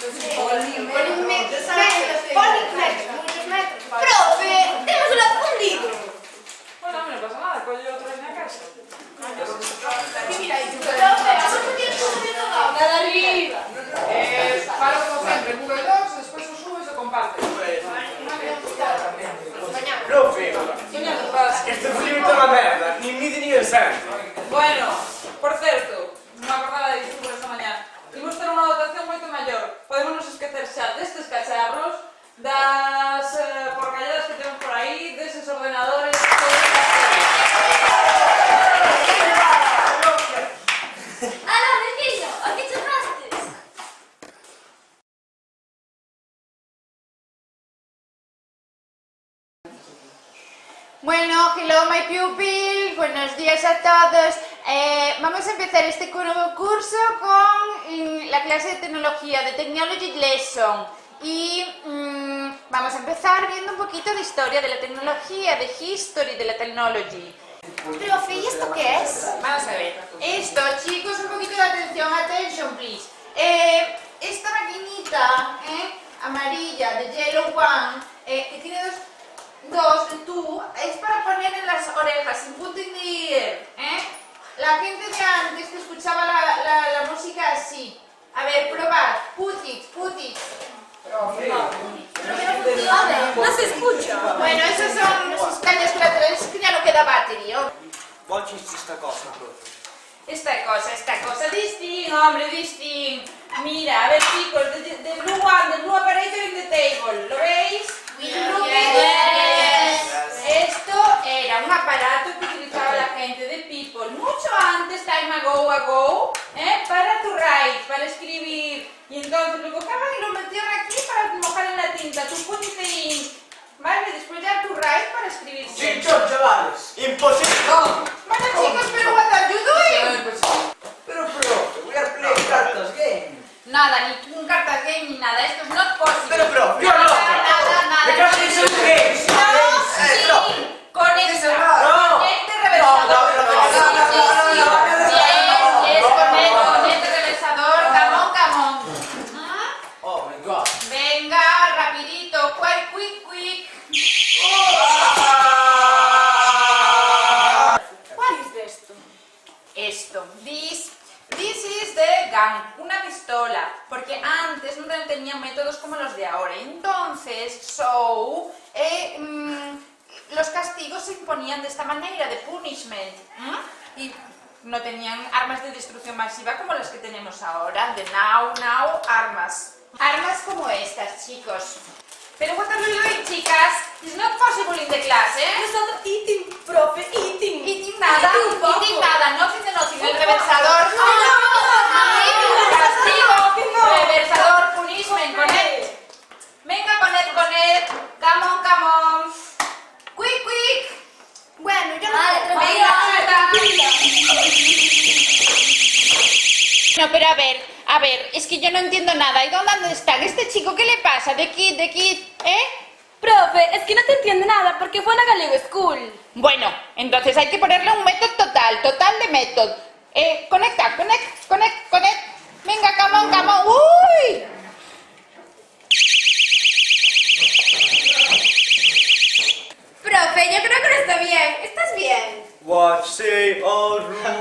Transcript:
Muchos metros. Profe, tenemos el fundido. Bueno, a mí no pasa nada, coño, yo otra vez a casa. Mira, profe, ¿a cuánto tienes fundido? Nada arriba. Palo como siempre, Google Docs, después lo subes y lo compartes. Profe, Coño, ¿qué pasa? este frío é unha merda, nin mide nin el sente. Bueno, por certo, non me acordaba de isto por esta mañá. Imos ter unha dotación moito maior. Podemos nos esquecer xa destes cacharros, das porcalladas que temos por aí, deses ordenadores, todo isto. Alá, Virgilio, a que chamaste? Bueno, hello my pupils, buenos días a todos. Vamos a empezar este nuevo curso con la clase de tecnología, de Technology Lesson. Y vamos a empezar viendo un poquito de historia de la tecnología, de history de la technology. Profe, ¿y esto qué es? Vamos a ver. Esto, chicos, un poquito de atención, attention please. Esta maquinita amarilla de Yellow One, que tiene dos de tú, es para poner en las orejas, input in the ear, La gente de antes que escuchaba la música así. A ver, probad. Put it. No se escucha. Bueno, esos son los caños que la traes, que ya no queda batería. Volte esta cosa, profe. Esta cosa, disting, hombre, disting. Mira, a ver chicos, the blue one, the blue operator in the table, ¿lo veis? Yes. Esto era un aparato que utilizaba la gente de People mucho antes, time ago, para to write, para escribir. Y entonces lo cojaban y lo metían aquí para mojar en la tinta, tú pones de ink, ¿vale? Después ya to write para escribir. Chinchón, chavales. Imposible. Bueno chicos, pero what are you doing? Pero profe, we are playing cartas game. Nada, ni un cartas game ni nada, esto es not possible. Pero profe, nada, loca. nada. Me cago en su game. Conecta, No. conecte reversador. Conecte reversador, come on. Oh my god. Venga, rapidito, quick. ¿Cuál es de esto? Esto, this is the gun, una pistola, porque antes no tenían métodos como los de ahora. Entonces, los castigos se imponían de esta manera, de punishment, y no tenían armas de destrucción masiva como las que tenemos ahora, de now, armas. Armas como estas, chicos. Pero what are you doing, chicas? It's not possible in the class, Estamos eating, profe, eating. Eating nada, nothing, el reversador. Castigo, reversador, punishment, connect. Venga, connect, come on. Quick. Bueno, yo no Venga, no, pero a ver, es que yo no entiendo nada. ¿Y dónde están? ¿Este chico qué le pasa? ¿De kid? Profe, es que no te entiende nada porque fue a la Galego School. Bueno, entonces hay que ponerle un método total de método. Conecta, connect. Venga, come on. ¡Uy! Profe, yo creo que no está bien. ¿Estás bien? Watch, say, all room.